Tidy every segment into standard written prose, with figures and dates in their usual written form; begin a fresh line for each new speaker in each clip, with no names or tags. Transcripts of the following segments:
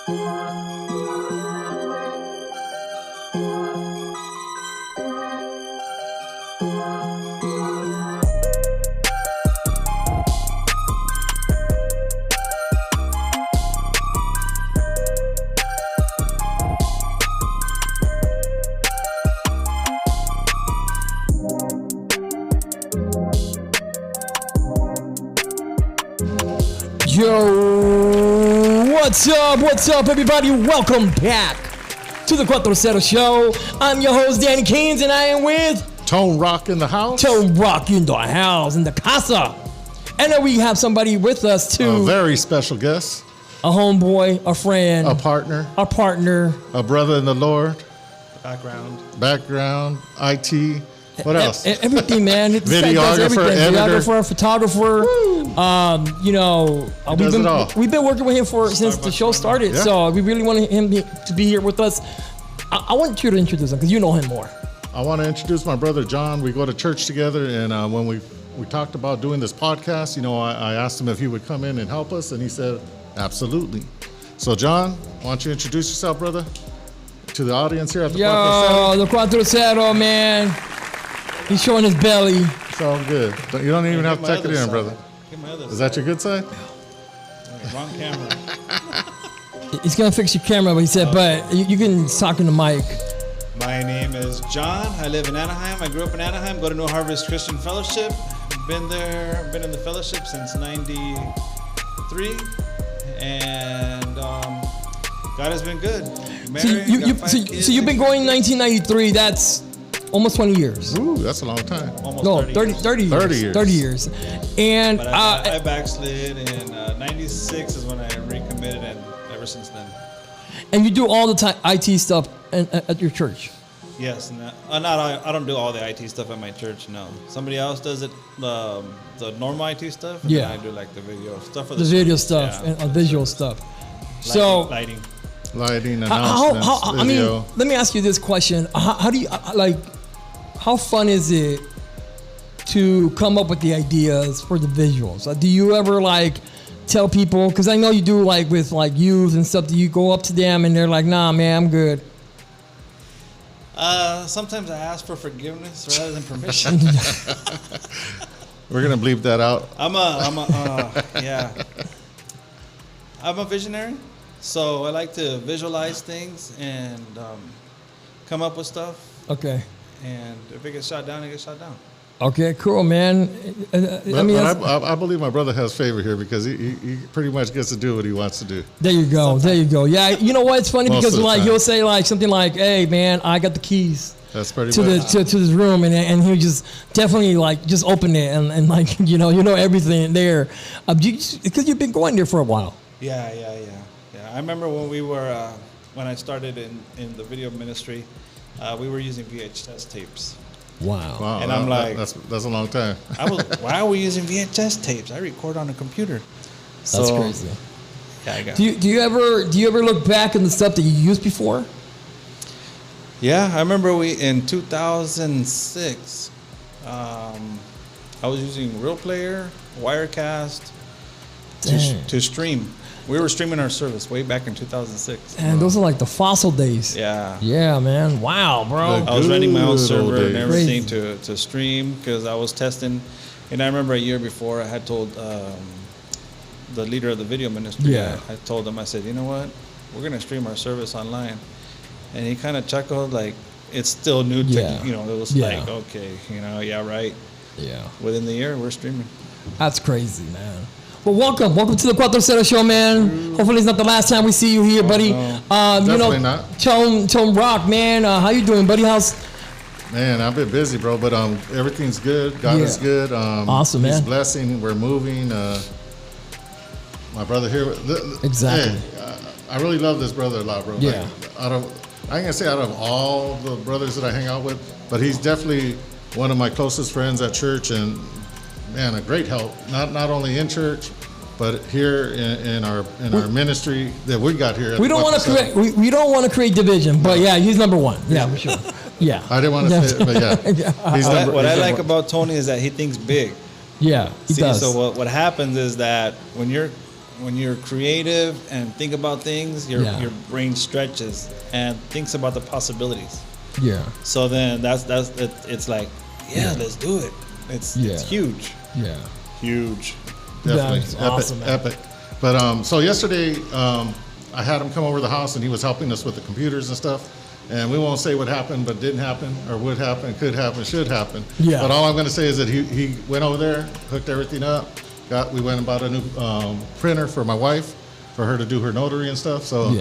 Yo, what's up, everybody? Welcome back to the CUATRO CERO show. I'm your host, Danny Keynes, and I am with
Tone Rock in the house.
Tone Rock in the house, in the casa. And then we have somebody with us, too.
A very special guest.
A homeboy, a friend.
A partner.
A partner.
A brother in the Lord.
Background.
IT. What else?
Everything, man.
Videographer, editor.
Videographer, photographer. We've been working with him since the show started. Yeah. So we really wanted him to be here with us. I want you to introduce him because you know him more.
I want to introduce my brother, John. We go to church together. And when we talked about doing this podcast, I asked him if he would come in and help us. And he said, absolutely. So, John, why don't you introduce yourself, brother, to the audience here at the CUATRO CERO.
The CUATRO CERO, man. He's showing his belly.
It's all good. You don't even have to tuck it in, brother. Is that your good side?
Wrong camera.
He's going to fix your camera, but he said, but you can talk in the mic.
My name is John. I live in Anaheim. I grew up in Anaheim. Go to New Harvest Christian Fellowship. Been there. Been in the fellowship since '93. And God has been good. Married,
so you've been going 1993. That's almost 20 years.
Ooh, that's a long time.
Almost
30 years. 30 years. And
but I backslid in 96 is when I recommitted, and ever since then.
And you do all the IT stuff at your church?
Yes. I don't do all the IT stuff at my church, no. Somebody else does it, the normal IT stuff. And then I do like the video stuff. For the
video stuff and visual stuff.
Lighting,
announcements, video.
Let me ask you this question. How do you, how fun is it to come up with the ideas for the visuals? Do you ever tell people, because I know you do with youth and stuff, do you go up to them and they're like, nah, man, I'm good?
Sometimes I ask for forgiveness rather than permission.
We're going to bleep that out.
I'm a visionary, so I like to visualize things and come up with stuff.
Okay.
And if it gets shot down, it gets shot down.
Okay, cool, man.
I believe my brother has favor here because he pretty much gets to do what he wants to do.
There you go. Sometimes. There you go. Yeah, you know what? It's funny because you'll say something like, "Hey, man, I got the keys."
That's pretty
to
much
to this room, and he'll just definitely just open it and you know everything there, because you've been going there for a while.
Yeah. I remember when I started in the video ministry, we were using VHS tapes.
Wow.
And I'm like,
that's a long time.
Why are we using VHS tapes? I record on a computer.
That's crazy.
Yeah,
do you ever look back on the stuff that you used before?
Yeah, I remember in 2006, I was using Real Player, Wirecast to stream. We were streaming our service way back in 2006.
And those are the fossil days.
Yeah.
Yeah, man. Wow, bro.
I was renting my own server and everything to stream because I was testing. And I remember a year before I had told the leader of the video ministry, I told him, I said, you know what? We're going to stream our service online. And he kind of chuckled it's still new. It was okay, right. Yeah. Within the year, we're streaming.
That's crazy, man. Well, welcome to the CUATRO CERO show, man. Hopefully it's not the last time we see you here, buddy.
Definitely not.
Tone Rock, man. How you doing, buddy?
Man, I've been busy, bro, but everything's good. God is good.
Awesome, man.
He's blessing. We're moving. My brother here.
Exactly.
Hey, I really love this brother a lot, bro.
Yeah.
I ain't gonna say out of all the brothers that I hang out with, but he's definitely one of my closest friends at church, and man, a great help. Not only in church, but here in our ministry that we got here.
We don't want to create division, but yeah, he's number one. Yeah, for sure. Yeah.
I didn't want to say it, but yeah.
What I like about Tony is that he thinks big.
Yeah, he does.
So what happens is that when when you're creative and think about things, your brain stretches and thinks about the possibilities.
Yeah.
So then it's like, let's do it. It's huge.
Yeah.
Huge.
Definitely.
That's awesome, man.
Epic. But so yesterday, I had him come over to the house and he was helping us with the computers and stuff. And we won't say what happened, but didn't happen, or would happen, could happen, should happen.
Yeah.
But all I'm going to say is that he went over there, hooked everything up. We went and bought a new printer for my wife, for her to do her notary and stuff. So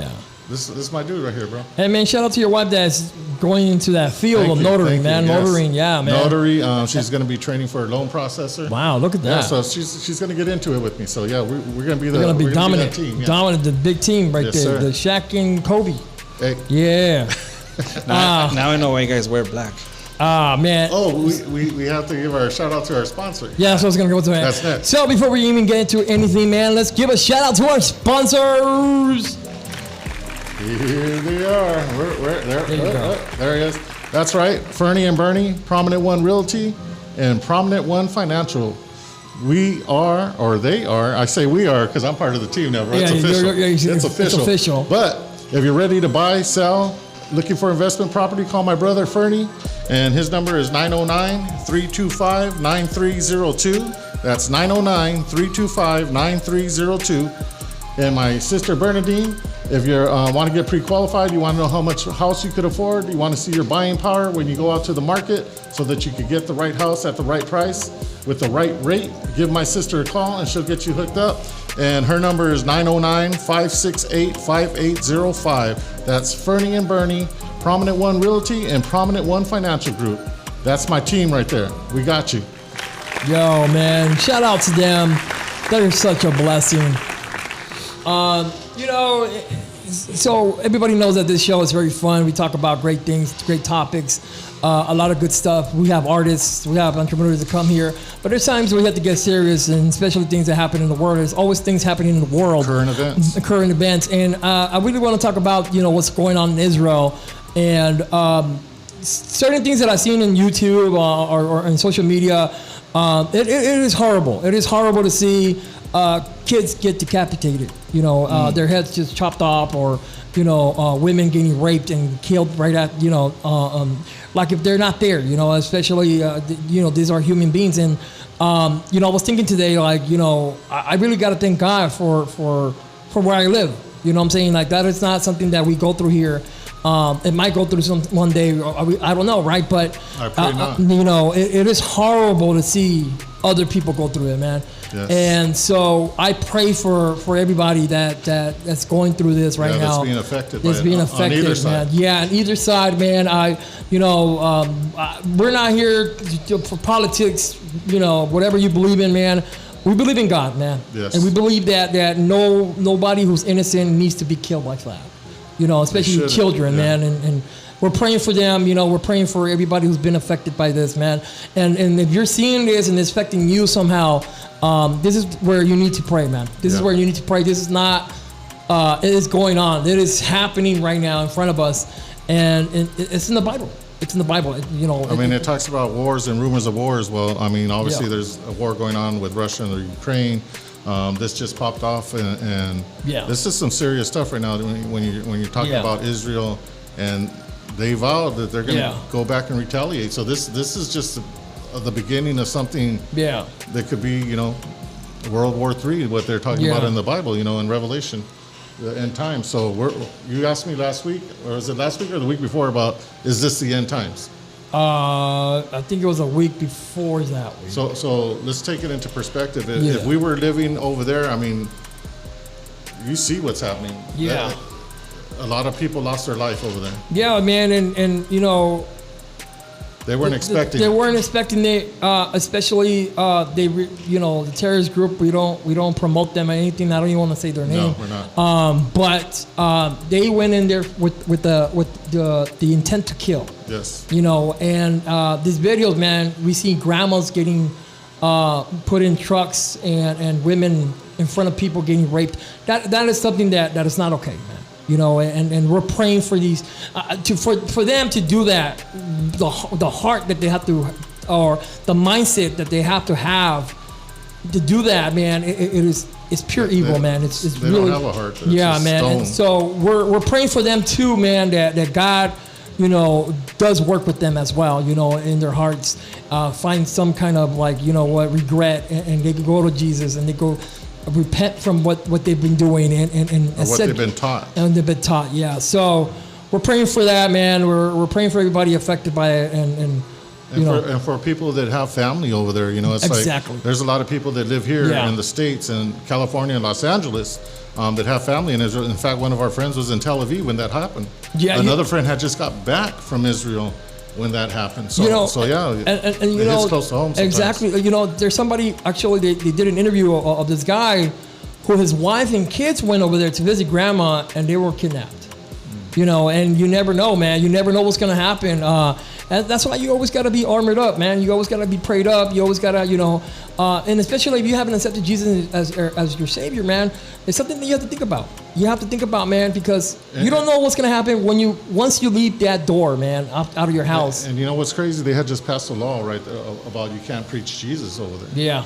this is my dude right here, bro.
Hey, man, shout out to your wife that's going into that field of notary, man. Notarying, man.
Notary. She's going to be training for a loan processor.
Wow, look at that.
Yeah, so she's going to get into it with me. So, we're going to be
dominant.
Team, yeah.
Dominant, the big team right there.
Sir.
The Shaq and Kobe.
Hey.
Yeah.
Now I know why you guys wear black.
Man.
Oh, we have to give our shout out to our sponsor.
Yeah, that's what I was going to go to, man.
That's next.
So before we even get into anything, man, let's give a shout out to our sponsors.
Here they are.
There you go.
There he is. That's right. Fernie and Bernie, Prominent One Realty, and Prominent One Financial. We are, or they are. I say we are because I'm part of the team now, bro. It's official. It's official. But if you're ready to buy, sell, looking for investment property, call my brother Fernie, and his number is 909-325-9302. That's 909-325-9302. And my sister Bernadine, if you want to get pre-qualified, you want to know how much house you could afford, you want to see your buying power when you go out to the market so that you could get the right house at the right price with the right rate, give my sister a call and she'll get you hooked up. And her number is 909-568-5805. That's Fernie and Bernie, Prominent One Realty, and Prominent One Financial Group. That's my team right there. We got you.
Yo, man, shout out to them. That is such a blessing. So everybody knows that this show is very fun. We talk about great things, great topics, a lot of good stuff. We have artists, we have entrepreneurs that come here, but there's times we have to get serious, and especially things that happen in the world. There's always things happening in the world.
Current events.
And I really want to talk about, what's going on in Israel and certain things that I've seen in YouTube or in social media. It is horrible. It is horrible to see kids get decapitated, their heads just chopped off, or, women getting raped and killed right at, like if they're not there, especially, these are human beings. And, I was thinking today, like, I really got to thank God for where I live. You know what I'm saying? Like, that is not something that we go through here. It might go through one day, I don't know, right? But,
I pray not.
It is horrible to see other people go through it, man.
Yes.
And so I pray for everybody that's going through this right now.
That's being affected.
That's being affected,
on either
man.
side.
Yeah, on either side, man. We're not here for politics. Whatever you believe in, man. We believe in God, man.
Yes.
And we believe that nobody who's innocent needs to be killed like that. Especially children, man. And we're praying for them. We're praying for everybody who's been affected by this, man. And if you're seeing this and it's affecting you somehow, this is where you need to pray, man. This is where you need to pray. This is not, it is going on. It is happening right now in front of us. And it's in the Bible. It's in the Bible.
It talks about wars and rumors of wars. Well, obviously there's a war going on with Russia and Ukraine. This just popped off, and this is some serious stuff right now. When you're talking about Israel, and they vowed that they're going to go back and retaliate. So this is just the beginning of something that could be, World War III, what they're talking about in the Bible, in Revelation, the end times. So you asked me last week, or was it last week or the week before, about is this the end times?
I think it was a week before that week.
So let's take it into perspective. If we were living over there, you see what's happening.
Yeah.
A lot of people lost their life over there.
Yeah, man, and
they weren't expecting.
They weren't expecting it, especially the terrorist group. We don't promote them or anything. I don't even want to say their name.
No, we're not.
But they went in there with the intent to kill.
Yes.
And these videos, man, we see grandmas getting put in trucks and women in front of people getting raped. That is something that is not okay, man. And we're praying for these, for them to do that, the heart that they have to, or the mindset that they have to do that, man. It it's pure evil, man. It's
they
really
don't have a heart. It's
yeah, man.
stone.
And so we're praying for them too, man. That God, you know, does work with them as well. You know, in their hearts, find some kind of like, you know what, regret, and they can go to Jesus and they go repent from what they've been doing and
what they've been taught.
And they've been taught, yeah. So we're praying for that, man. We're praying for everybody affected by it, and for people that have family over there, you know, it's exactly.
Like there's a lot of people that live here in the States and California and Los Angeles that have family in Israel. In fact, one of our friends was in Tel Aviv when that happened. Yeah, another friend had just got back from Israel when that happened. So,
and you know,
close to home sometimes.
Exactly. You know, there's somebody, actually, they did an interview of this guy who his wife and kids went over there to visit grandma, and they were kidnapped. You know, and you never know, man. You never know what's going to happen. And that's why you always got to be armored up, man. You always got to be prayed up. You always got to, you know, and especially if you haven't accepted Jesus as your Savior, man, it's something that you have to think about. You have to think about, man, because you don't know what's going to happen once you leave that door, man, out of your house.
And you know what's crazy? They had just passed a law, right, about you can't preach Jesus over there.
Yeah.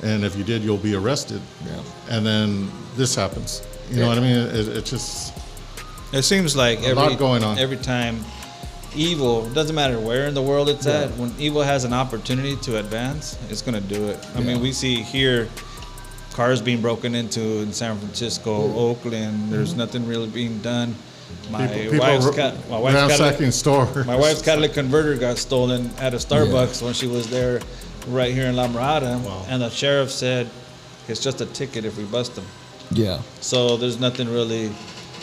And if you did, you'll be arrested.
Yeah.
And then this happens. You know what I mean? It just...
It seems like
a lot going on.
Every time evil, doesn't matter where in the world it's at, when evil has an opportunity to advance, it's going to do it. I mean, we see here cars being broken into in San Francisco, Oakland. There's nothing really being done. My wife's catalytic converter got stolen at a Starbucks when she was there right here in La Mirada. Wow. And the sheriff said, it's just a ticket if we bust them.
Yeah.
So there's nothing really...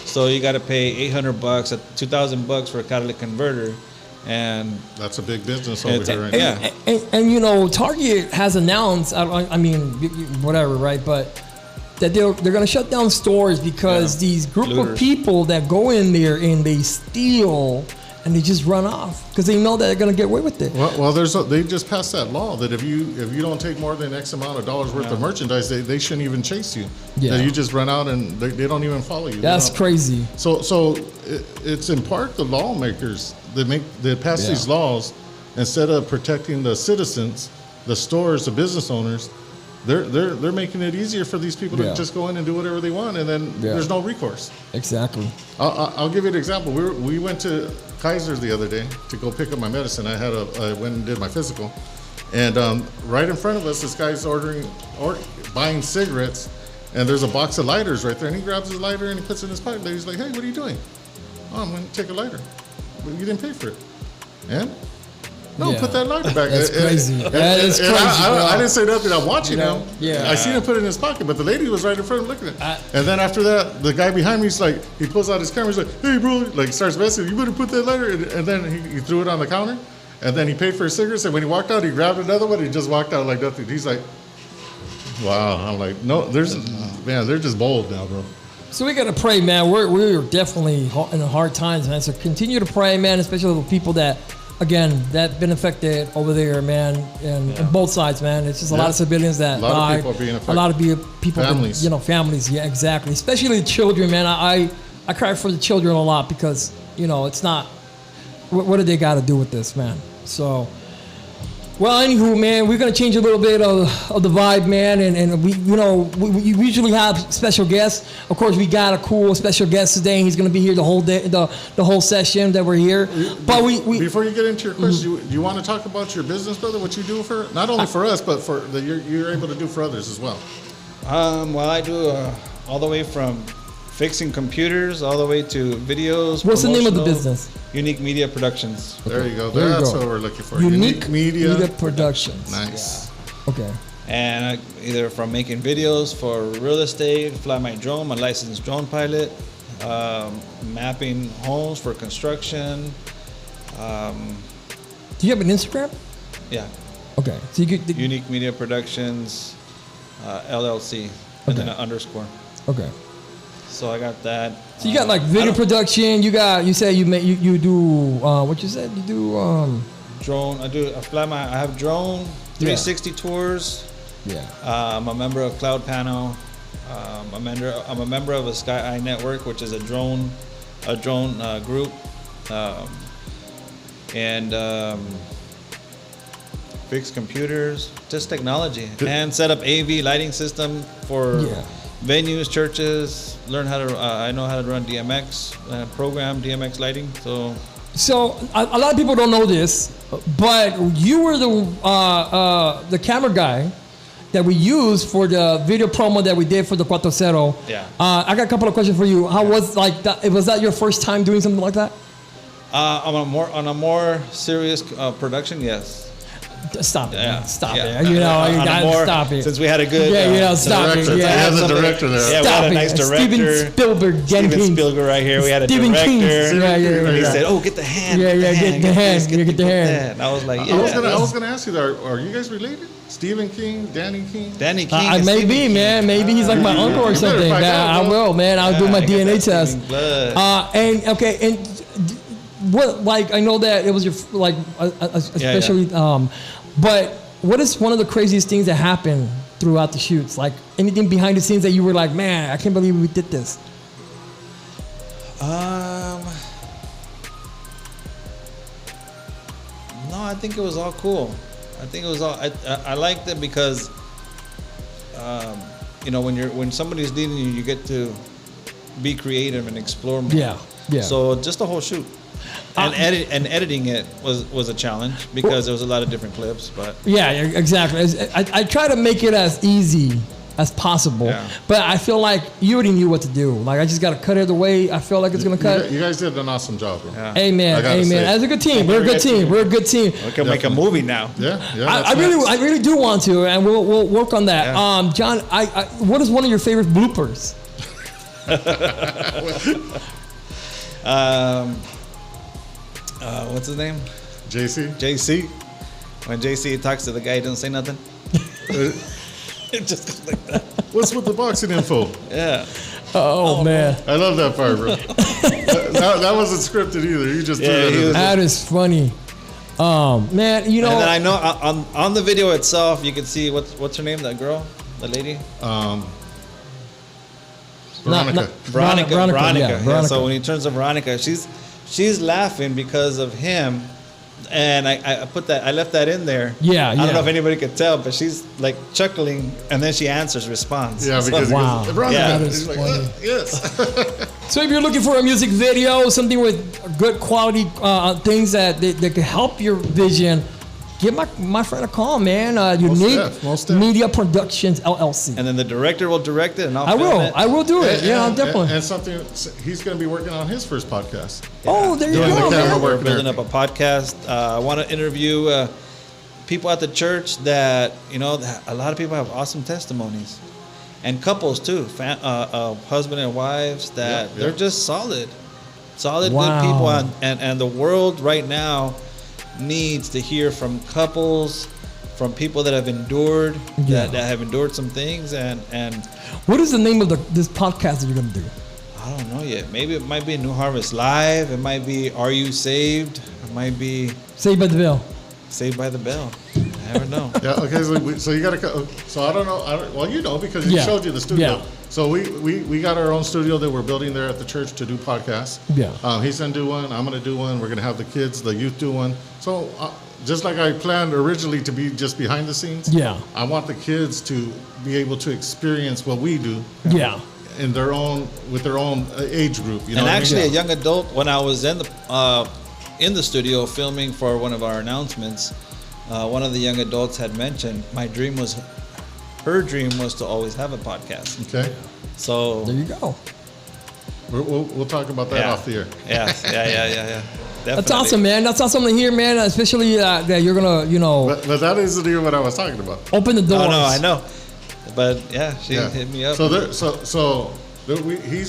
So you got to pay $800, $2,000 for a catalytic converter, and
that's a big business over here right now.
And you know, Target has announced, I mean, whatever, right? But that they're going to shut down stores because these group of people that go in there and they steal and they just run off because they know that they're going to get away with it.
Well, they just passed that law that if you don't take more than X amount of dollars worth of merchandise, they shouldn't even chase you. Yeah. That you just run out and they don't even follow you.
That's crazy.
So it's in part the lawmakers that pass these laws instead of protecting the citizens, the stores, the business owners. They're making it easier for these people to just go in and do whatever they want, and then there's no recourse.
Exactly.
I'll give you an example. We went to Kaiser the other day to go pick up my medicine. I went and did my physical, and right in front of us, this guy's buying cigarettes, and there's a box of lighters right there, and he grabs his lighter and he puts it in his pocket. He's like, "Hey, what are you doing?" "Oh, I'm going to take a lighter." "But you didn't pay for it." "And?" "No, put that lighter back."
That's crazy. That is crazy.
I didn't say nothing. I'm watching him.
Yeah.
I seen him put it in his pocket, but the lady was right in front of him looking at it. And then after that, the guy behind me, he pulls out his camera. He's like, "Hey, bro," like starts messing. "You better put that lighter." And then he threw it on the counter. And then he paid for his cigarettes. And when he walked out, he grabbed another one. He just walked out like nothing. He's like, "Wow." I'm like, no, they're just bold now, bro.
So we got to pray, man. We're definitely in hard times, man. So continue to pray, man, especially the people that, again, that been affected over there, man, and on both sides, man. It's just a lot of civilians that died.
A lot of people are being affected.
A lot of people,
families.
Families, yeah, exactly. Especially the children, man. I cry for the children a lot because, it's not, what do they got to do with this, man? So, well, anywho, man, we're going to change a little bit of the vibe, man, and we usually have special guests. Of course, we got a cool special guest today, and he's going to be here the whole day, the whole session that we're here. But we
before you get into your question, do you want to talk about your business, brother? What you do for not only for us, but for that you're able to do for others as well?
Well, I do all the way from fixing computers all the way to videos.
What's the name of the business?
Unique Media Productions.
There you go. That's what we're looking for.
Unique Media Productions.
Nice.
Yeah. Okay.
And either from making videos for real estate, fly my drone, I'm a licensed drone pilot, mapping homes for construction.
Do you have an Instagram?
Yeah.
Okay. So you get
Unique Media Productions, LLC, and then an underscore.
Okay.
So I got that.
So you got like video production. You said you do what you said you do
drone. I have drone 360 tours.
Yeah. I'm
a member of Cloud Panel. I'm a member of a Sky Eye Network, which is a drone group. And fix computers, just technology, and set up AV lighting system for venues, churches. Learn how to. I know how to run DMX program, DMX lighting.
So a lot of people don't know this, but you were the camera guy that we used for the video promo that we did for the CUATRO CERO.
Yeah.
I got a couple of questions for you. How was like that? Was that your first time doing something like that?
On a more serious production, yes.
Stop it.
Yeah.
Stop
Yeah.
it. You know, you gotta stop it.
Since we had a good
stop
director.
it.
Yeah,
Yeah.
we had the director there.
Yeah, we had a nice director.
Steven Spielberg.
Steven Spielberg right here. We had a
Stephen
director.
King.
And he said, "Oh, get the hand.
Yeah,
get the hand.
get the hand.
And I was like,
I was gonna ask you that. Are you guys related? Stephen King, Danny King?
Danny King.
Maybe, man. Maybe he's like my uncle or
You better
something.
find out,
I
bro.
will, man. I'll do my DNA test. And what? Like, I know that it was your like, especially. But what is one of the craziest things that happened throughout the shoots? Like anything behind the scenes that you were like, man, I can't believe we did this.
No, I think it was all cool. I think it was all. I liked it because, when somebody's leading you, you get to be creative and explore more.
Yeah.
So just the whole shoot, and editing it was a challenge because there was a lot of different clips. But
yeah, exactly. I try to make it as easy as possible, but I feel like you already knew what to do. Like I just got to cut it the way I feel like it's gonna cut.
You guys did an awesome job, bro.
Yeah.
Amen. As a good team, we're a good team. We're a good team.
We can make a movie now.
Yeah.
I really do want to, and we'll work on that.
Yeah.
John, what is one of your favorite bloopers?
What's his name?
JC.
When JC talks to the guy, he doesn't say nothing. It just goes like that.
What's with the boxing info?
Yeah.
Oh man,
I love that part, bro. that wasn't scripted either. You just threw that in.
That is funny. Man, you know.
And then I know on the video itself, you can see what's her name? That girl, the lady.
Veronica.
Veronica.
Yeah,
So when he turns to Veronica, she's laughing because of him, and I left that in there.
Yeah.
I don't know if anybody could tell, but she's like chuckling, and then she responds.
Yeah, because
wow.
he goes, Veronica.
That is
He's like,
funny.
yes.
So if you're looking for a music video, something with good quality things that could help your vision, give my friend a call, man. Unique Media Productions LLC.
And then the director will direct it, and
I will do it. Definitely.
And something he's going to be working on his first podcast.
Oh, there you
Doing
go,
the camera
man.
work
We're building up a podcast. I want to interview people at the church that a lot of people have awesome testimonies, and couples too, husband and wives that they're just solid, good people, and the world right now needs to hear from couples, from people that have endured, that have endured some things, and
what is the name of this podcast that you're gonna do?
I don't know yet. Maybe it might be New Harvest Live. It might be Are You Saved? It might be
Saved by the Bell.
Saved by the Bell. I never know.
Yeah. Okay. So you got to. So I don't know. Well, because he showed you the studio.
Yeah.
So we got our own studio that we're building there at the church to do podcasts.
Yeah.
He's gonna do one. I'm gonna do one. We're gonna have the kids, the youth do one. So just like I planned originally to be just behind the scenes.
Yeah.
I want the kids to be able to experience what we do.
Yeah.
With their own age group. You know.
And actually,
what I mean?
a young adult. When I was in the studio filming for one of our announcements, one of the young adults had mentioned her dream was to always have a podcast.
Okay.
So
there you go.
We'll talk about that off the air.
Yeah. Definitely.
That's awesome, man. That's awesome to hear, man. Especially that you're gonna,
But that isn't even what I was talking about.
open the doors.
Oh, no, I know. But she hit me up.
He's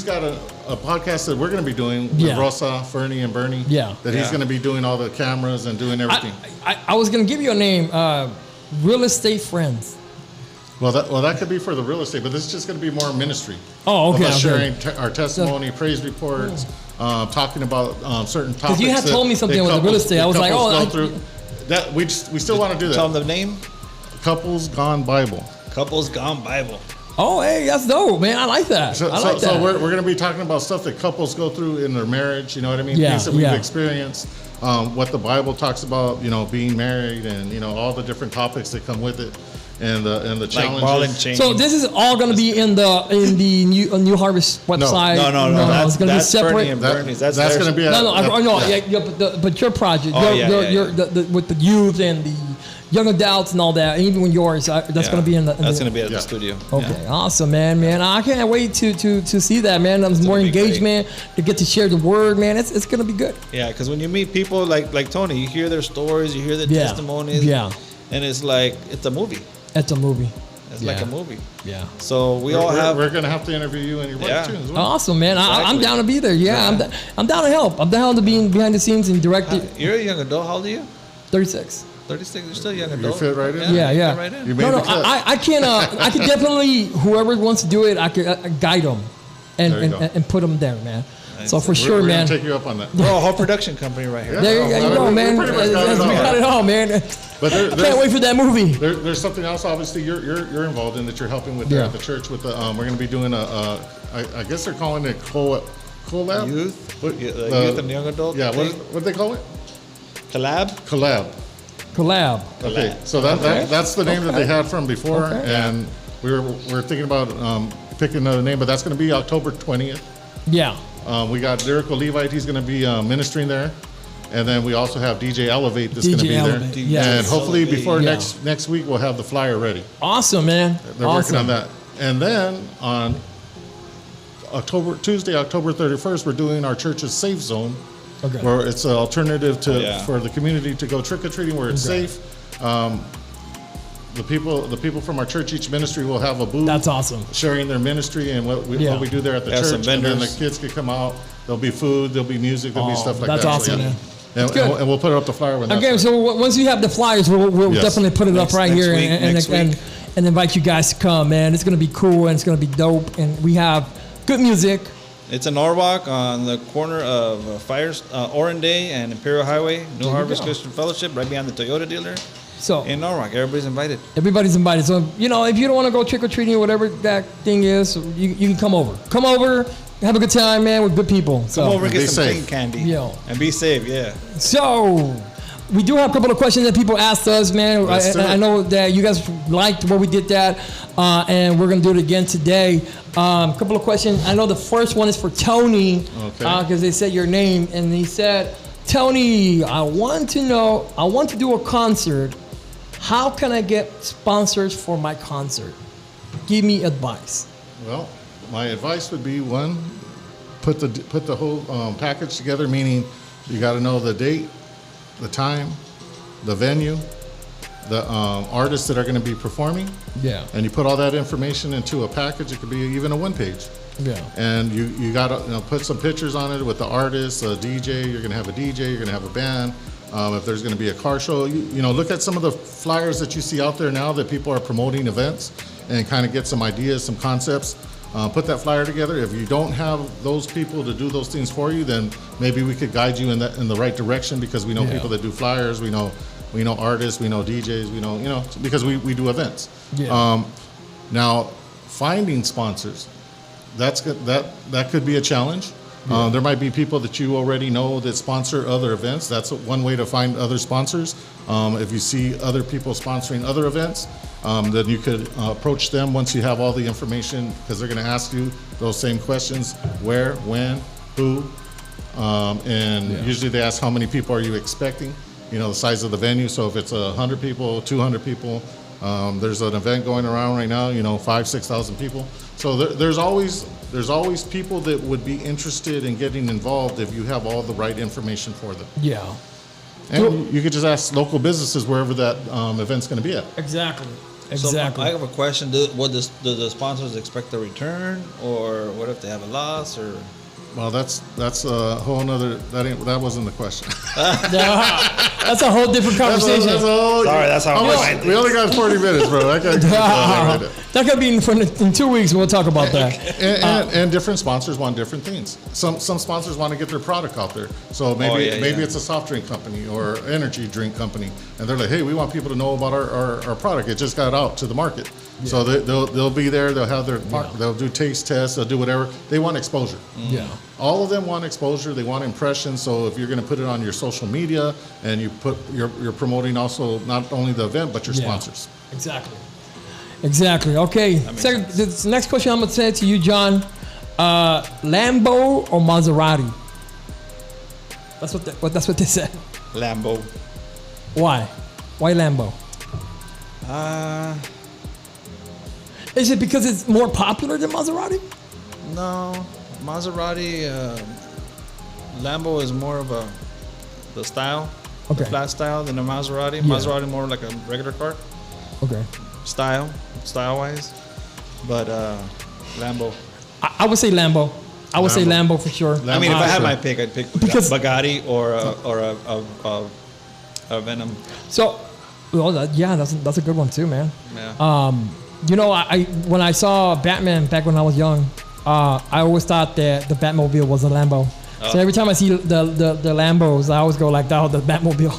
got a podcast that we're going to be doing with Rosa, Fernie, and Bernie.
Yeah.
That he's going to be doing all the cameras and doing everything.
I was gonna give you a name, Real Estate Friends.
Well, that could be for the real estate, but this is just going to be more ministry.
Oh, okay.
Of us sharing our testimony, praise reports, talking about certain topics.
Because you had told me something with the real estate. I was like,
that we still want to do that.
Tell them the name.
Couples Gone Bible.
Couples Gone Bible.
Oh, hey, that's dope, man. I like that.
So we're going to be talking about stuff that couples go through in their marriage. You know what I mean?
Yeah,
Things that we've experienced. What the Bible talks about, being married, and all the different topics that come with it. and the challenges.
Like ball and chain.
So this is all going to be in the New Harvest website.
No.
It's going to be separate.
Bernie and Bernie's. That's
going to be.
But your project, with the youth and the young adults and all that, even when yours, that's going to be in the.
That's going to be at the studio.
Okay, awesome, man. I can't wait to see that, man. There's more engagement to get to share the word, man. It's going to be good.
Yeah, because when you meet people like Tony, you hear their stories, you hear their testimonies.
Yeah.
And it's like it's a movie.
It's a movie.
It's like a movie.
Yeah.
So we're going
to have to interview you and your wife too. As well.
Awesome, man.
Exactly.
I'm down to be there. Yeah. I'm down to help. I'm down to be behind the scenes and direct it.
You're a young adult. How old are you?
36.
36. You're still a young adult.
You fit right in.
Yeah.
Right in.
You made the cut.
I can. I can definitely. Whoever wants to do it, I could guide them, and put them there, man. Nice. So for sure,
we're
man.
Gonna take you up on that.
We're a whole production company right here.
There you go, man. We got it all, man.
But
I can't wait for that movie.
There's something else. Obviously, you're involved in that. You're helping with there at the church. With the we're going to be doing I guess they're calling it collab.
Youth and young adult.
Yeah. What do they call it?
Collab.
Okay. So that's the name that they had from before, and we're thinking about picking another name, but that's going to be October 20th.
Yeah.
We got Lyrical Levite. He's going to be ministering there. And then we also have DJ Elevate that's going to be there.
Yes.
And hopefully before next week, we'll have the flyer ready.
Awesome, man.
They're working on that. And then on Tuesday, October 31st, we're doing our church's Safe Zone, where it's an alternative for the community to go trick-or-treating where it's safe. The people from our church, each ministry will have a booth.
That's awesome.
Sharing their ministry and what we do there at the church. And then the kids can come out. There'll be food, there'll be music, there'll be stuff like that.
That's awesome, man.
And we'll put it up the flyer when
that's so once you have the flyers, we'll definitely put it up right here and invite you guys to come, man. It's going to be cool and it's going to be dope. And we have good music.
It's in Norwalk on the corner of Oranday and Imperial Highway, New Harvest Christian Fellowship, right behind the Toyota dealer.
So
in Norwalk, everybody's invited.
So, if you don't want to go trick-or-treating or whatever that thing is, you can come over. Come over, have a good time, man, with good people. So
come over and get some clean candy. And be safe,
So, we do have a couple of questions that people asked us, man. I know that you guys liked where we did that, and we're going to do it again today. A couple of questions. I know the first one is for Tony, because they said your name, and he said, Tony, I want to do a concert. How can I get sponsors for my concert? Give me advice.
Well, my advice would be one, put the whole package together, meaning you got to know the date, the time, the venue, the artists that are going to be performing.
Yeah.
And you put all that information into a package. It could be even a one page.
Yeah.
And you got to put some pictures on it with the artist, a DJ. You're going to have a DJ. You're going to have a band. If there's going to be a car show, look at some of the flyers that you see out there now that people are promoting events, and kind of get some ideas, some concepts. Put that flyer together. If you don't have those people to do those things for you, then maybe we could guide you in the right direction, because we know people that do flyers. We know artists. We know DJs. We know because we do events. Yeah. Now, finding sponsors, that's good. That could be a challenge. Yeah. There might be people that you already know that sponsor other events. That's one way to find other sponsors. If you see other people sponsoring other events, then you could approach them once you have all the information, because they're going to ask you those same questions: where, when, who, and usually they ask how many people are you expecting. The size of the venue. So if it's 100 people, 200 people, there's an event going around right now. 5,000-6,000 people. So there's always people that would be interested in getting involved if you have all the right information for them.
Yeah.
And you could just ask local businesses wherever that event's going to be at.
Exactly.
So I have a question. Do the sponsors expect a return, or what if they have a loss, or?
Well, that's a whole nother. That wasn't the question.
That's a whole different conversation.
Sorry, that's how
we only got 40 minutes, bro.
That could be in 2 weeks. We'll talk about that.
And different sponsors want different things. Some sponsors want to get their product out there. So maybe it's a soft drink company or energy drink company, and they're like, hey, we want people to know about our product. It just got out to the market. Yeah. So they'll be there. They'll have they'll do taste tests. They'll do whatever. They want exposure.
Yeah.
All of them want exposure. They want impressions. So if you're going to put it on your social media, and you're promoting also not only the event but your sponsors.
Exactly. Exactly. Okay. This next question I'm gonna say to you, John. Lambo or Maserati? That's what they said.
Lambo.
Why? Why Lambo? Is it because it's more popular than Maserati?
No, Maserati. Lambo is more of the style,
Okay.
the flat style than a Maserati.
Yeah.
Maserati more like a regular car
Okay.
style wise, but Lambo.
I would say Lambo. I would say Lambo for sure.
I mean, if I had
sure.
my pick, I'd pick
Because-
Bugatti or a Venom.
So, well, that's a good one too, man.
Yeah.
You know, I when I saw Batman back when I was young, I always thought that the Batmobile was a Lambo. So every time I see the Lambos, I always go like, "Oh, the Batmobile."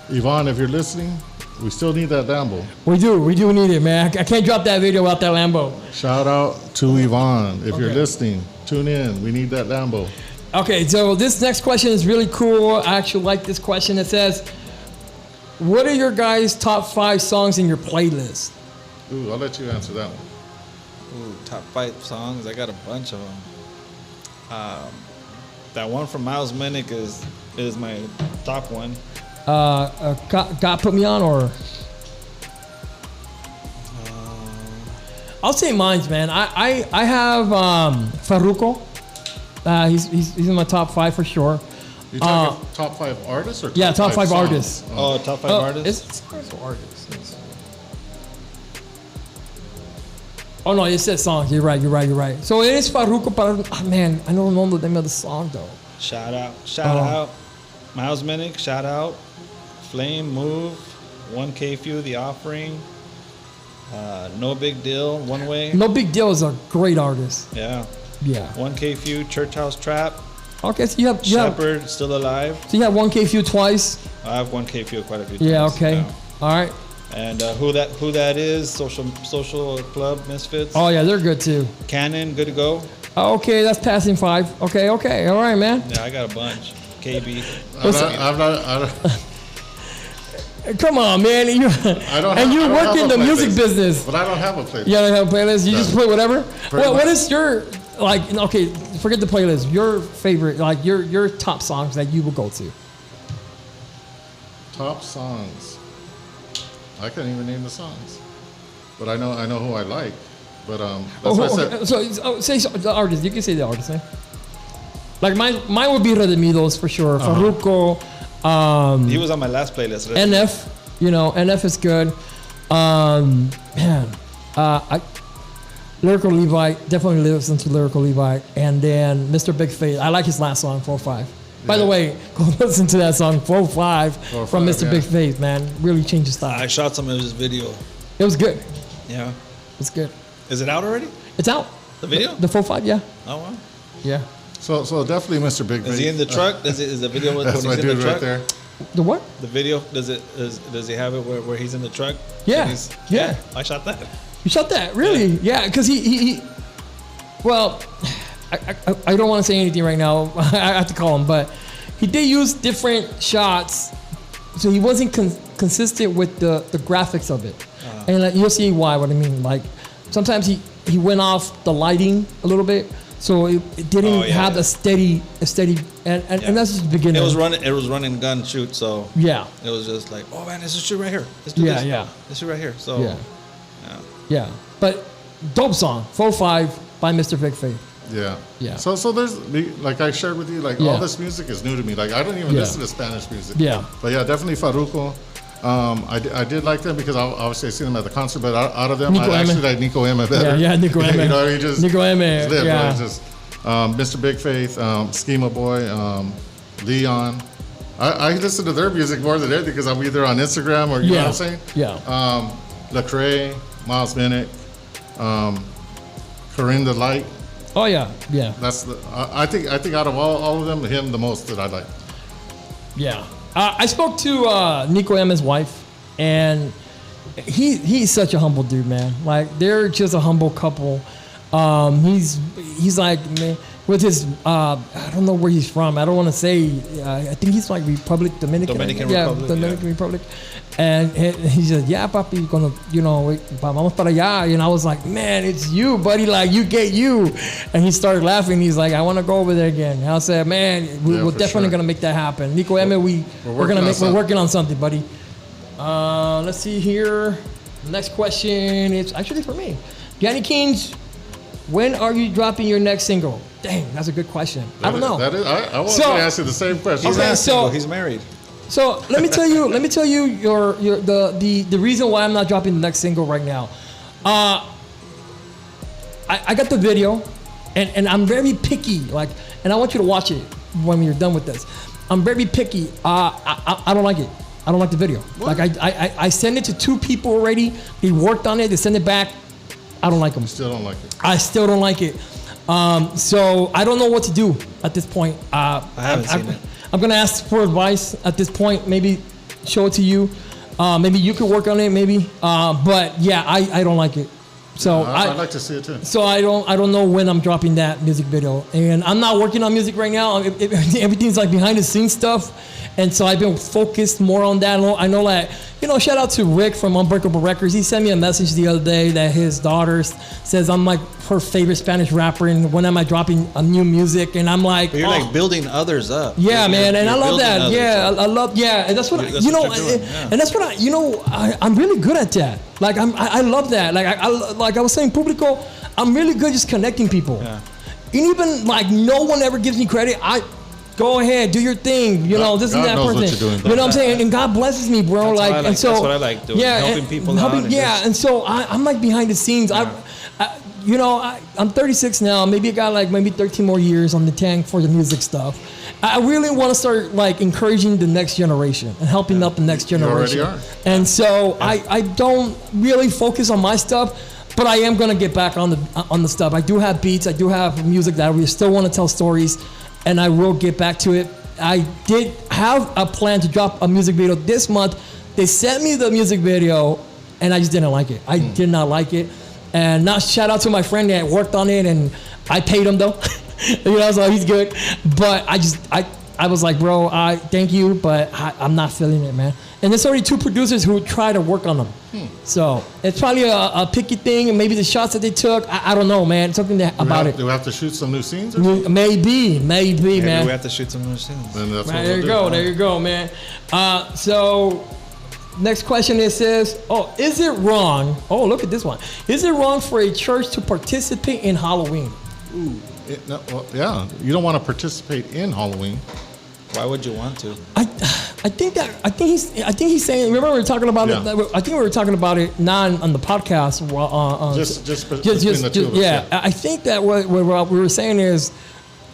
Yvonne, if you're listening, we still need that Lambo.
We do need it, man. I can't drop that video without that Lambo.
Shout out to Yvonne. If you're listening, tune in. We need that Lambo.
Okay, so this next question is really cool. I actually like this question. It says, "What are your guys' top 5 songs in your playlist?"
Ooh, I'll let you answer that one.
Ooh, top 5 songs. I got a bunch of them. That one from Miles Minnick is my top one.
God put me on, or I'll say mine's, man. I have Farruko. He's in my top 5 for sure.
You talking top 5 artists or top
top 5
songs?
artists.
Oh, top 5 artists.
It's artists. Oh no, it says songs. You're right. So it is Farruko, but man, I don't know the name of the song though.
Shout out, Miles Minnick. Shout out, Flame, Move, 1K Few, The Offering, No Big Deal, One Way.
No Big Deal is a great artist.
Yeah.
Yeah.
1K Few, Church House Trap.
Okay, so you have
Shepherd, Still Alive.
So you have 1K Few twice.
I have 1K Few quite a few
Yeah.
times.
Okay.
Yeah.
All right.
And who that is? Social Club, Misfits.
Oh yeah, they're good too.
Cannon, Good to Go.
Okay, that's passing 5. Okay. All right, man.
Yeah, I got a bunch. KB.
I'm not,
Come on, man. You
I don't
and
have,
you
I don't
work
have
in
a
the
playlist,
music business.
But I don't have a playlist.
You don't have a playlist. You just play whatever.
Pretty
What
much.
is your like? Okay, forget the playlist. Your favorite, like your top songs that you will go to.
Top songs. I can't even name the songs, but I know who I like. But that's what I said.
Okay. So say the artist. You can say the artist name. Like mine would be Redimidos for sure. Farruko.
He was on my last playlist.
NF. You know, NF is good. Lyrical Levi, definitely listen to Lyrical Levi, and then Mr. Big Faith. I like his last song, 4-5. By the way, go listen to that song, 4-5, from Mr.
yeah.
Big Faith, man. Really changed his style.
I shot some of his video.
It was good.
Yeah.
It's good.
Is it out already?
It's out.
The video?
The 4-5, yeah.
Oh wow.
Yeah.
So definitely Mr. Big Faith.
Is he in the truck? Is the video when
That's
he's
my
in the
dude
truck?
right there.
The what?
The video does he have it where he's in the truck?
Yeah.
And he's-
Yeah.
I shot that.
You shot that? Really? Yeah, because he well, I don't want to say anything right now. I have to call him, but he did use different shots, so he wasn't consistent with the graphics of it. And like, you'll see why. What I mean, like sometimes he went off the lighting a little bit, so it didn't have a steady, and that's just the beginning.
It was running gun shoot, so
Yeah.
it was just like, oh man, this is shoot right here. Let's do this.
Yeah.
This shoot right here. So
Yeah. Yeah. But dope song, 4-5 by Mr. Big Faith.
Yeah.
Yeah.
So there's, like I shared with you, like
Yeah.
all this music is new to me. Like I don't even
Yeah.
listen to Spanish music.
Yeah.
But yeah, definitely Farruko. I did like them because obviously I seen them at the concert, but out of them,
Nico
I actually
M.
like Nico M better.
Yeah, Nico M.
You know, he just
Nico M,
he's lit,
yeah.
bro. He's just Mr. Big Faith, Schema Boy, Leon. I listen to their music more than anything because I'm either on Instagram or you know what I'm saying.
Yeah.
Lecrae, Miles Minnick, Corinne the Light.
Oh yeah. Yeah.
That's the. I think out of all of them, him the most that I like.
Yeah. I spoke to Nico M's wife, and he's such a humble dude, man. Like they're just a humble couple. He's like, man, with his I don't know where he's from. I don't want to say. I think he's like Dominican Republic. And he said, "Yeah, papi, vamos para allá." And I was like, "Man, it's you, buddy. Like, you get you." And he started laughing. He's like, "I want to go over there again." And I said, "Man, we're definitely gonna make that happen." Nico Emme, we're working on something, buddy. Let's see here. Next question is actually for me. Danny Keynes, when are you dropping your next single? Dang, that's a good question. I don't know.
I was going to ask you the same question.
He's married.
So let me tell you the reason why I'm not dropping the next single right now. I got the video, and I'm very picky. And I want you to watch it when you're done with this. I'm very picky. I don't like it. I don't like the video. What? Like I sent it to 2 people already. They worked on it. They sent it back. I don't like them.
You still don't like it.
I still don't like it. So I don't know what to do at this point.
I haven't seen it.
I'm gonna ask for advice at this point. Maybe show it to you. Maybe you could work on it. Maybe. But yeah, I don't like it. So
I'd like to see it too.
So I don't know when I'm dropping that music video, and I'm not working on music right now. Everything's like behind the scenes stuff, and so I've been focused more on that. I know like shout out to Rick from Unbreakable Records. He sent me a message the other day that his daughter says I'm like her favorite Spanish rapper, and when am I dropping a new music? And I'm like,
but you're like building others up.
Yeah, man, and I love that. Yeah, I love. Yeah, and that's what and that's what I'm really good at that. Like I love that. Like I was saying, Publico, I'm really good just connecting people. Yeah. And even like no one ever gives me credit. Go ahead, do your thing. This and that person. You know what I'm saying? And God blesses me, bro.
That's what I like doing. Yeah, helping people out.
And so I'm like behind the scenes. Yeah. I'm 36 now. Maybe I got 13 more years on the tank for the music stuff. I really want to start like encouraging the next generation and helping up the next generation.
You already are.
And so I don't really focus on my stuff, but I am gonna get back on the stuff. I do have beats. I do have music that we still want to tell stories, and I will get back to it. I did have a plan to drop a music video this month. They sent me the music video, and I just didn't like it. I did not like it. And now shout out to my friend that worked on it, and I paid him though. So he's good. But I was like, bro, thank you, but I'm not feeling it, man. And there's already 2 producers who try to work on them. So it's probably a picky thing, and maybe the shots that they took, I don't know, man. Something about it.
Do we have to shoot some new scenes or something?
Maybe, man.
We have to shoot some new scenes.
Then that's
there you go, man. So next question says, is it wrong? Oh, look at this one. Is it wrong for a church to participate in Halloween?
Ooh. Yeah. You don't want to participate in Halloween.
Why would you want to?
I think he's saying. Remember we were talking about it. I think we were talking about it not on the podcast.
Just between the 2 of us.
Yeah, I think that what we were saying is,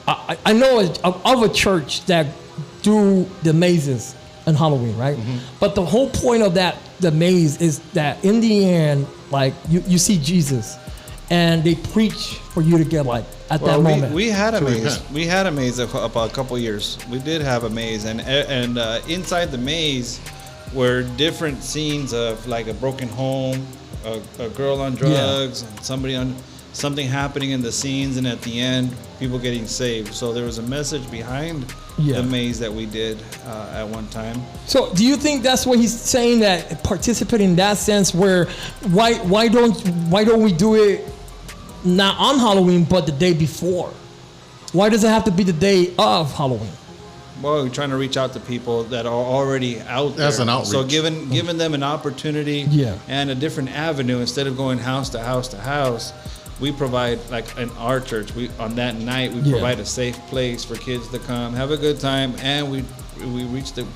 I know of a church that do the mazes on Halloween, right? Mm-hmm. But the whole point of the maze is that in the end, like you see Jesus, and they preach for you to get like. At that moment,
we had a maze. We had a maze a couple years. We did have a maze, and inside the maze were different scenes of like a broken home, a girl on drugs, and something happening in the scenes, and at the end, people getting saved. So there was a message behind the maze that we did at one time. So
do you think that's what he's saying, that participate in that sense, where why don't we do it? Not on Halloween, but the day before. Why does it have to be the day of Halloween?
Well, we're trying to reach out to people that are already out there.
As an outreach.
So giving them an opportunity and a different avenue, instead of going house to house to house, we provide, like in our church, on that night, we provide a safe place for kids to come, have a good time, and we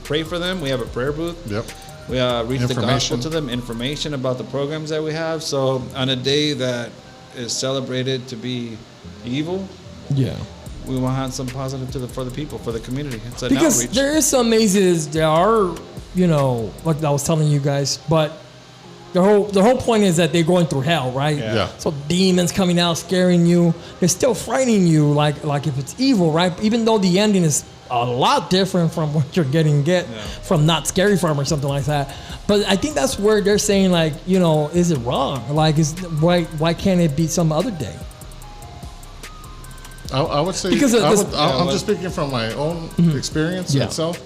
pray for them. We have a prayer booth.
Yep.
We reach the gospel to them, information about the programs that we have. So on a day that is celebrated to be evil, we want to have some positive for the people, for the community. It's an
because
outreach.
There is some mazes that are, like I was telling you guys, but the whole point is that they're going through hell, right?
Yeah.
So demons coming out, scaring you, they're still frightening you, like if it's evil, right? Even though the ending is a lot different from what you're getting from Not Scary Farm or something like that. But I think that's where they're saying, like, is it wrong? Like, why can't it be some other day?
I would say,
Because
I'm just speaking from my own experience itself,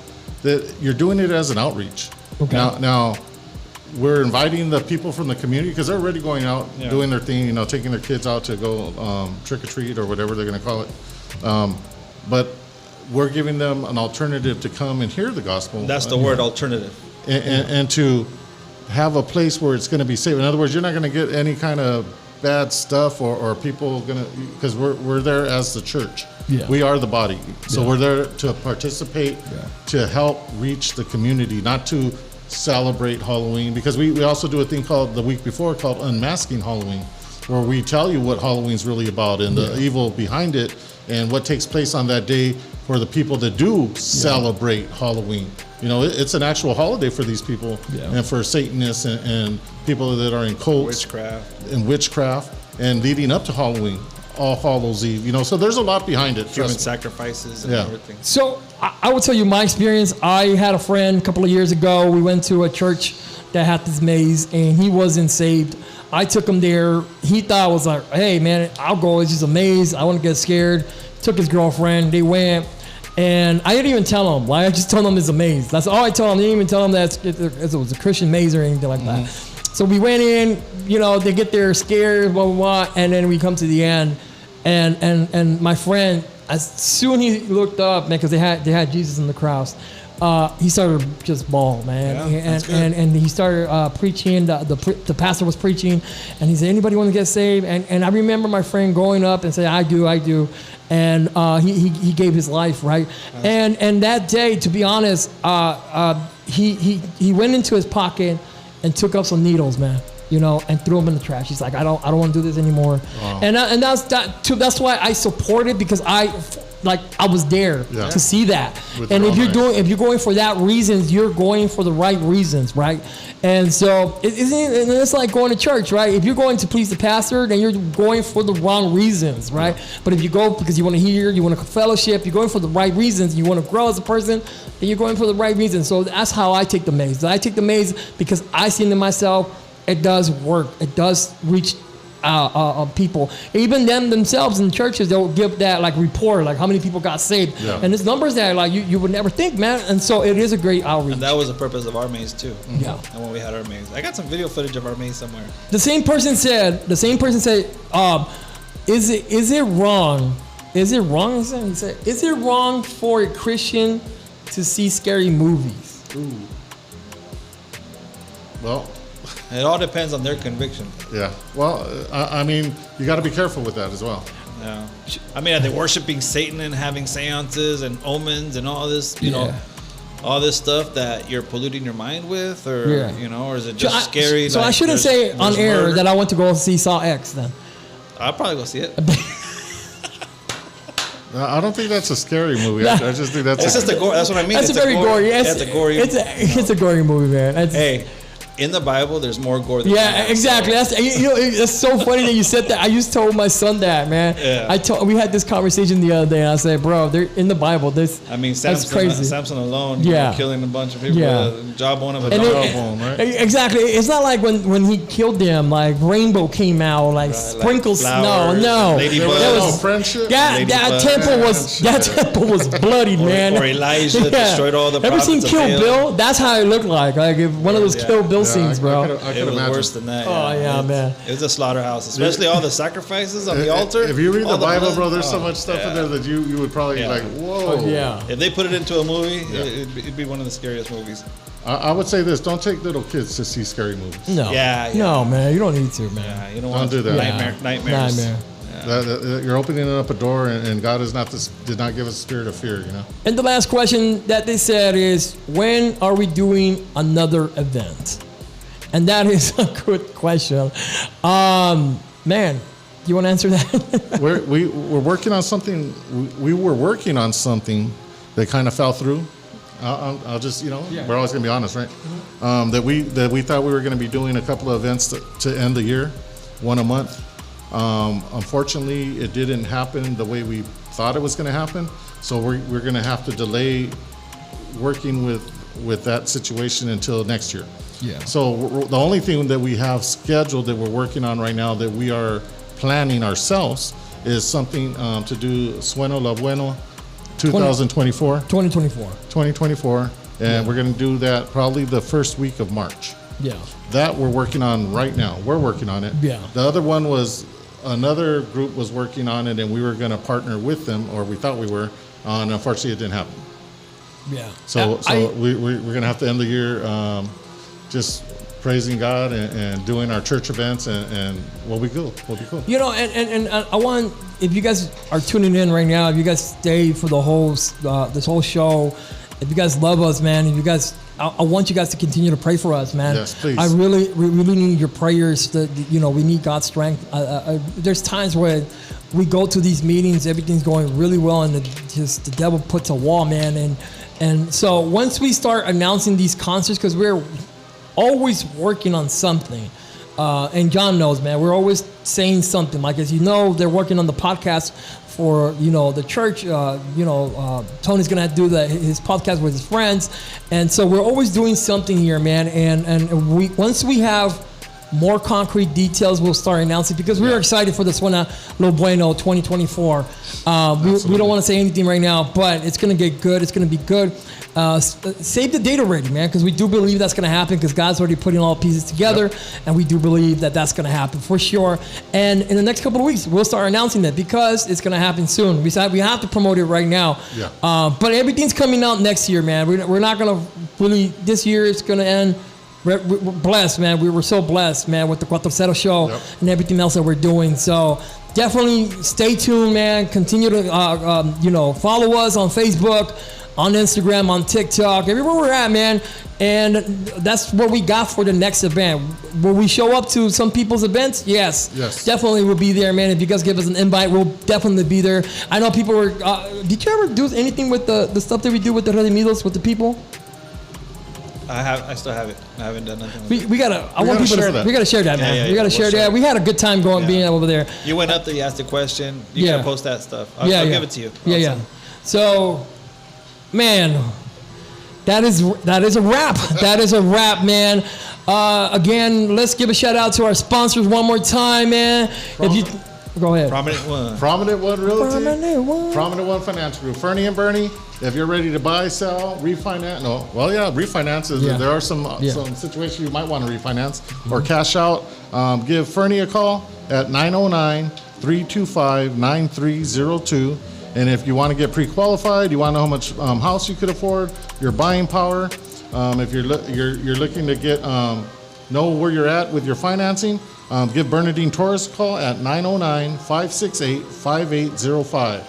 that you're doing it as an outreach.
Okay.
Now, we're inviting the people from the community because they're already going out, doing their thing, you know, taking their kids out to go trick or treat or whatever they're going to call it. But we're giving them an alternative to come and hear the gospel.
That's the word, alternative.
And to have a place where it's going to be safe. In other words, you're not going to get any kind of bad stuff or people going to, because we're there as the church.
Yeah.
We are the body. So we're there to participate, to help reach the community, not to celebrate Halloween, because we also do a thing called the week before called Unmasking Halloween, where we tell you what Halloween's really about and the evil behind it and what takes place on that day for the people that do celebrate Halloween. You know, it's an actual holiday for these people and for Satanists and people that are in cults and witchcraft and leading up to Halloween, All Hallows Eve. You know, so there's a lot behind it.
Human sacrifices and everything.
So I will tell you my experience. I had a friend a couple of years ago. We went to a church that had this maze, and he wasn't saved. I took him there. He thought I was like, hey, man, I'll go. It's just a maze. I want to get scared. Took his girlfriend. They went. And I didn't even tell him. Like, I just told him it's a maze. That's all I told him. I didn't even tell him that it was a Christian maze or anything like that. So we went in. You know, they get there scared, blah, blah, blah. And then we come to the end. And my friend, as soon he looked up, man, because they had Jesus in the cross, he started just bawling, man. And he started preaching. The pastor was preaching, and he said, "Anybody want to get saved?" And I remember my friend going up and saying, "I do." And he gave his life, right? And that day, to be honest, he went into his pocket and took up some needles, man. You know, and threw them in the trash. He's like, I don't want to do this anymore. Wow. And that's why I support it, because I was there to see that. And if you're going for that reasons, you're going for the right reasons, right? And so it's like going to church, right? If you're going to please the pastor, then you're going for the wrong reasons, right? But if you go because you want to hear, you want to fellowship, you're going for the right reasons, you want to grow as a person, then you're going for the right reasons. So that's how I take the maze. I take the maze because I see in myself, it does work. It does reach people. Even them themselves in churches, they'll give that like report, like how many people got saved. Yeah. And it's numbers that like you would never think, man. And so it is a great outreach.
And that was the purpose of our maze too.
Yeah.
And when we had our maze, I got some video footage of our maze somewhere.
The same person said, is it wrong? Is it wrong? He said, is it wrong for a Christian to see scary movies?
Ooh. Well,
it all depends on their conviction.
Yeah. Well, I mean, you got to be careful with that as well.
Yeah. I mean, are they worshiping Satan and having seances and omens and all this, you know, all this stuff that you're polluting your mind with, or you know, or is it just scary?
So like I shouldn't say on air that I went to go see Saw X then.
I'll probably go see it.
I don't think that's a scary movie. I just think that's
just a gore. That's what I mean.
It's a very gory. It's a gory. It's a gory movie, man.
Hey. In the Bible, there's more gore than that.
Exactly. That's it's so funny that you said that. I just told my son that, man. Yeah. We had this conversation the other day, and I said, bro, they're in the Bible. That's crazy.
Samson alone, killing a bunch of people with a jawbone of a jawbone, right?
Exactly. It's not like when he killed them, like rainbow came out, like sprinkles
like
snow. No,
there was friendship.
That temple was bloody, man.
Or Elijah destroyed all the prophets.
Ever seen Kill Bill? That's how it looked like. Like if one of those Kill Bill scenes, bro.
I
it was worse than that.
Man.
It was a slaughterhouse, especially all the sacrifices on the altar.
If you read the Bible, bro, there's so much stuff in there that you would probably be like, whoa.
If they put it into a movie, it'd be one of the scariest movies.
I would say this: don't take little kids to see scary movies.
No. No, man. You don't need to, man.
Yeah, you don't do
that.
Nightmares.
You're opening up a door, and God did not give us a spirit of fear, you know.
And the last question that they said is, when are we doing another event? And that is a good question. Man, you want to answer that?
we're working on something. We were working on something that kind of fell through. I'll just, we're always going to be honest, right? That we thought we were going to be doing a couple of events to end the year, one a month. Unfortunately, it didn't happen the way we thought it was going to happen. So we're going to have to delay working with that situation until next year. Yeah. So the only thing that we have scheduled that we're working on right now that we are planning ourselves is something to do Sueno La Bueno 2024.
2024.
And we're going to do that probably the first week of March.
Yeah.
That we're working on right now. We're working on it.
Yeah.
The other one was another group was working on it, and we were going to partner with them, or we thought we were. And unfortunately, it didn't happen.
Yeah.
So we're going to have to end the year just praising God and doing our church events, and we'll be cool. We'll be cool.
You know, and I want, if you guys are tuning in right now, if you guys stay for the whole this whole show, if you guys love us, man, if you guys, I want you guys to continue to pray for us, man.
Yes, please.
We really need your prayers. We need God's strength. There's times where we go to these meetings, everything's going really well, and the devil puts a wall, man. And so once we start announcing these concerts, because we're always working on something. And John knows, man, we're always saying something. Like, as you know, they're working on the podcast for, the church. Tony's going to do his podcast with his friends. And so we're always doing something here, man. And once we have more concrete details, we'll start announcing, because we're excited for this one, Lo Bueno 2024. We don't want to say anything right now, but it's going to get good. It's going to be good. Save the date already, man, because we do believe that's going to happen, because God's already putting all the pieces together, and we do believe that that's going to happen for sure. And in the next couple of weeks, we'll start announcing that, because it's going to happen soon. We have to promote it right now.
Yeah.
But everything's coming out next year, man. We're not going to really, this year it's going to end. We're blessed, man. We were so blessed, man, with the CUATRO CERO show and everything else that we're doing. So definitely stay tuned, man. Continue to, follow us on Facebook, on Instagram, on TikTok, everywhere we're at, man. And that's what we got for the next event. Will we show up to some people's events? Yes. Definitely we'll be there, man. If you guys give us an invite, we'll definitely be there. I know people were, did you ever do anything with the stuff that we do with the Redimidos, with the people?
I still have it. I haven't done nothing with it.
We gotta share that. We gotta share that, man. We gotta share that. We had a good time being over there.
You went up there, you asked a question. You gotta post that stuff. I'll give it to you.
Yeah. So, man, that is a wrap. That is a wrap, man. Again, let's give a shout out to our sponsors one more time, man. Go ahead.
Prominent One.
Prominent One Realty. Prominent One Finance Group. Fernie and Bernie, if you're ready to buy, sell, refinance. Refinances.
Yeah.
There are some situations you might want to refinance or cash out. Give Fernie a call at 909-325-9302. And if you want to get pre-qualified, you want to know how much house you could afford, your buying power. If you're looking to get know where you're at with your financing, give Bernadine Torres a call at 909-568-5805.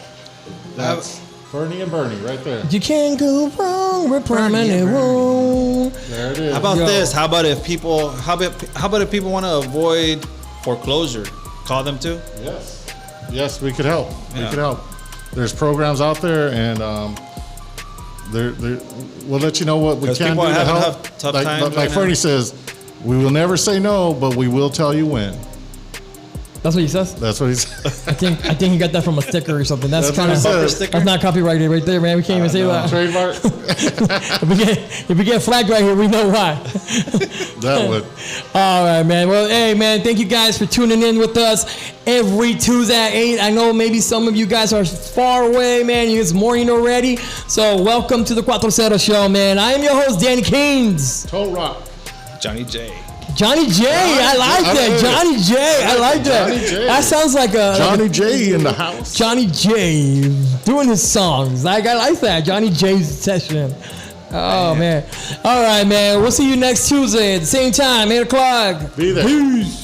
That's Fernie and Bernie right there.
You can't go wrong with Permanent One.
There it is.
How about this? How about if people want to avoid foreclosure? Call them too?
Yes, we could help. We could help. There's programs out there, and we'll let you know what we can do to help.
Tough times
like Fernie says, we will never say no, but we will tell you when.
That's what he says?
That's what he said.
I think he got that from a sticker or something. That's kind of,
that's
not copyrighted right there, man. We can't even say that.
Trademark.
if we get flagged right here, we know why.
That would.
All right, man. Well, hey, man, thank you guys for tuning in with us every Tuesday at 8. I know maybe some of you guys are far away, man. It's morning already. So welcome to the CUATRO CERO show, man. I am your host, Danny Keynes.
Toe Rock.
Johnny J.
Johnny J. I like that. Johnny J. I like that. That sounds like a
Johnny J in the house.
Johnny J doing his songs. I like that. Johnny J's session. Oh, man. All right, man. We'll see you next Tuesday at the same time, 8 o'clock.
Be there.
Peace.